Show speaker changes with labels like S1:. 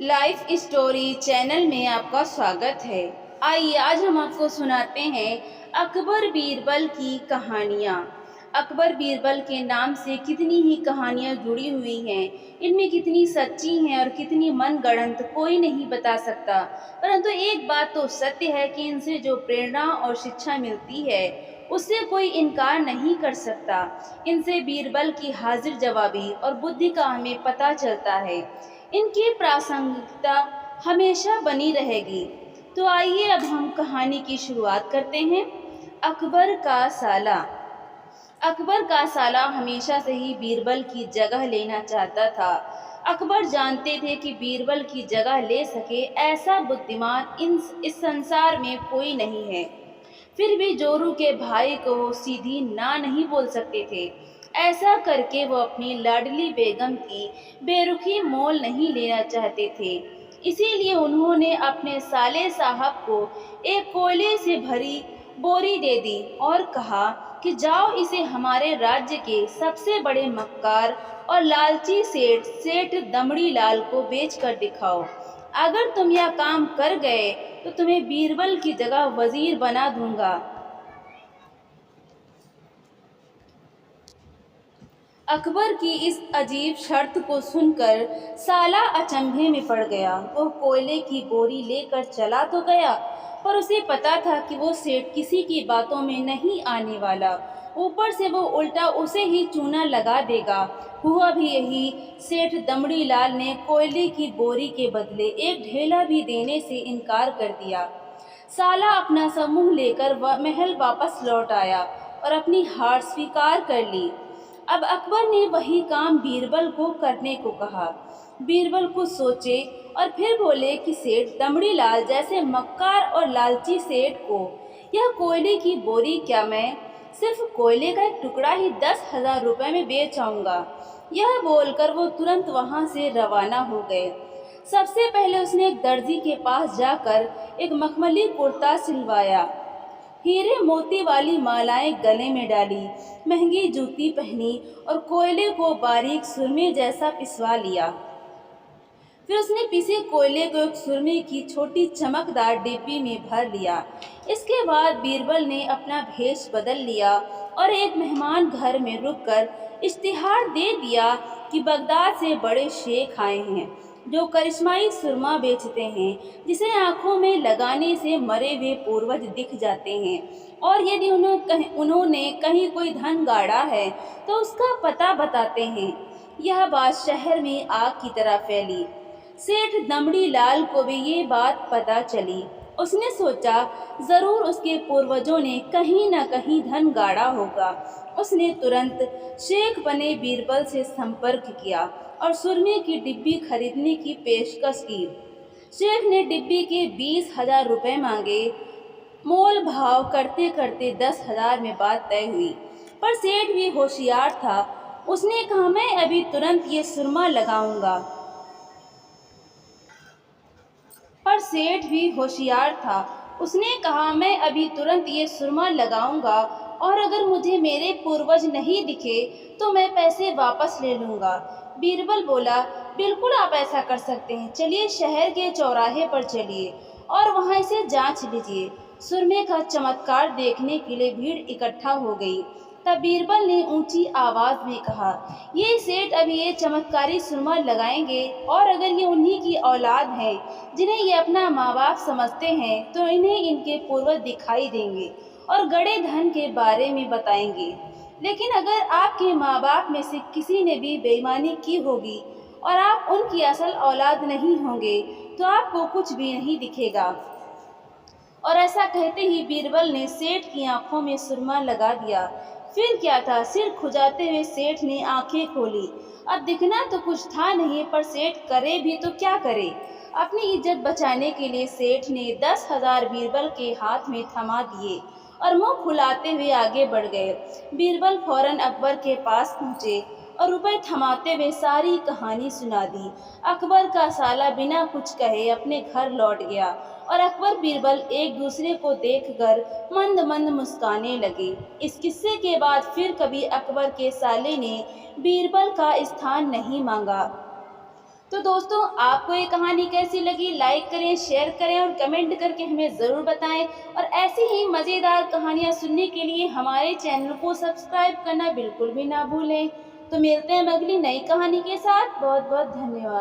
S1: Life story channel में आपका स्वागत है। आइए आज हम आपको सुनाते हैं अकबर बीरबल की कहानियाँ। अकबर बीरबल के नाम से कितनी ही कहानियाँ जुड़ी हुई हैं, इनमें कितनी सच्ची हैं और कितनी मनगढ़ंत कोई नहीं बता सकता। परंतु एक बात तो सत्य है कि इनसे जो प्रेरणा और शिक्षा मिलती है उससे कोई इनकार नहीं कर सकता। इनसे बीरबल की हाजिर जवाबी और बुद्धि का हमें पता चलता है। इनकी प्रासंगिकता हमेशा बनी रहेगी। तो आइए अब हम कहानी की शुरुआत करते हैं। अकबर का साला। अकबर का साला हमेशा से ही बीरबल की जगह लेना चाहता था। अकबर जानते थे कि बीरबल की जगह ले सके ऐसा बुद्धिमान इस संसार में कोई नहीं है। फिर भी जोरू के भाई को वो सीधी ना नहीं बोल सकते थे। ऐसा करके वो अपनी लाडली बेगम की बेरुखी मोल नहीं लेना चाहते थे। इसीलिए उन्होंने अपने साले साहब को एक कोयले से भरी बोरी दे दी और कहा कि जाओ इसे हमारे राज्य के सबसे बड़े मक्कार और लालची सेठ दमड़ी लाल को बेच कर दिखाओ। अगर तुम यह काम कर गए तो तुम्हें बीरबल की जगह वजीर बना दूंगा। अकबर की इस अजीब शर्त को सुनकर साला अचंभे में पड़ गया। वह कोयले की बोरी लेकर चला तो गया, पर उसे पता था कि वो सेठ किसी की बातों में नहीं आने वाला। ऊपर से वो उल्टा उसे ही चूना लगा देगा। हुआ भी यही। सेठ दमड़ी लाल ने कोयले की बोरी के बदले एक ढेला भी देने से इनकार कर दिया। साला अपना समूह लेकर महल वापस लौट आया और अपनी हार स्वीकार कर ली। अब अकबर ने वही काम बीरबल को करने को कहा। बीरबल कुछ सोचे और फिर बोले कि सेठ दमड़ी लाल जैसे मक्कार और लालची सेठ को यह कोयले की बोरी क्या मैं सिर्फ कोयले का एक टुकड़ा ही 10,000 रुपये में बेच आऊँगा। यह बोलकर वो तुरंत वहाँ से रवाना हो गए। सबसे पहले उसने एक दर्जी के पास जाकर एक मखमली कुर्ता सिलवाया, हीरे मोती वाली मालाएं गले में डाली, महंगी जूती पहनी और कोयले को बारीक सुरमे जैसा पिसवा लिया। फिर उसने पिसे कोयले को एक सुरमे की छोटी चमकदार डिब्बी में भर लिया। इसके बाद बीरबल ने अपना भेष बदल लिया और एक मेहमान घर में रुककर इश्तिहार दे दिया कि बगदाद से बड़े शेख आए हैं जो करिश्माई सुरमा बेचते हैं, जिसे आंखों में लगाने से मरे हुए पूर्वज दिख जाते हैं, और यदि उन्होंने कहीं कोई धन गाड़ा है तो उसका पता बताते हैं। यह बात शहर में आग की तरह फैली। सेठ दमड़ी लाल को भी ये बात पता चली। उसने सोचा जरूर उसके पूर्वजों ने कहीं न कहीं धन गाड़ा होगा। उसने तुरंत शेख बने बीरबल से संपर्क किया और सुरमे की डिब्बी खरीदने की पेशकश की। शेख ने डिब्बी के 20,000 रुपये मांगे। मोल भाव करते करते 10,000 में बात तय हुई, पर सेठ भी होशियार था। उसने कहा मैं अभी तुरंत ये सुरमा लगाऊंगा। पर सेठ भी होशियार था। उसने कहा मैं अभी तुरंत ये सुरमा लगाऊंगा और अगर मुझे मेरे पूर्वज नहीं दिखे तो मैं पैसे वापस ले लूँगा। बीरबल बोला बिल्कुल आप ऐसा कर सकते हैं। चलिए शहर के चौराहे पर चलिए और वहाँ इसे जांच लीजिए। सुरमे का चमत्कार देखने के लिए भीड़ इकट्ठा हो गई। तब बीरबल ने ऊंची आवाज में कहा ये सेठ अभी ये चमत्कारी सुरमा लगाएंगे और अगर ये उन्हीं की औलाद है जिन्हें ये अपना माँ बाप समझते हैं तो इन्हें इनके पूर्वज दिखाई देंगे और गड़े धन के बारे में बताएंगे। लेकिन अगर आपके माँ बाप में से किसी ने भी बेईमानी की होगी और आप उनकी असल औलाद नहीं होंगे तो आपको कुछ भी नहीं दिखेगा। और ऐसा कहते ही बीरबल ने सेठ की आंखों में सुरमा लगा दिया। फिर क्या था, सिर खुजाते हुए सेठ ने आंखें खोली। अब दिखना तो कुछ था नहीं, पर सेठ करे भी तो क्या करे। अपनी इज्जत बचाने के लिए सेठ ने 10,000 बीरबल के हाथ में थमा दिए और मुंह फुलाते हुए आगे बढ़ गए। बीरबल फौरन अकबर के पास पहुंचे और रुपए थमाते हुए सारी कहानी सुना दी। अकबर का साला बिना कुछ कहे अपने घर लौट गया और अकबर बीरबल एक दूसरे को देखकर मंद मंद मुस्काने लगे। इस किस्से के बाद फिर कभी अकबर के साले ने बीरबल का स्थान नहीं मांगा। तो दोस्तों, आपको ये कहानी कैसी लगी? लाइक करें, शेयर करें और कमेंट करके हमें ज़रूर बताएं। और ऐसी ही मज़ेदार कहानियाँ सुनने के लिए हमारे चैनल को सब्सक्राइब करना बिल्कुल भी ना भूलें। तो मिलते हैं हम अगली नई कहानी के साथ। बहुत बहुत धन्यवाद।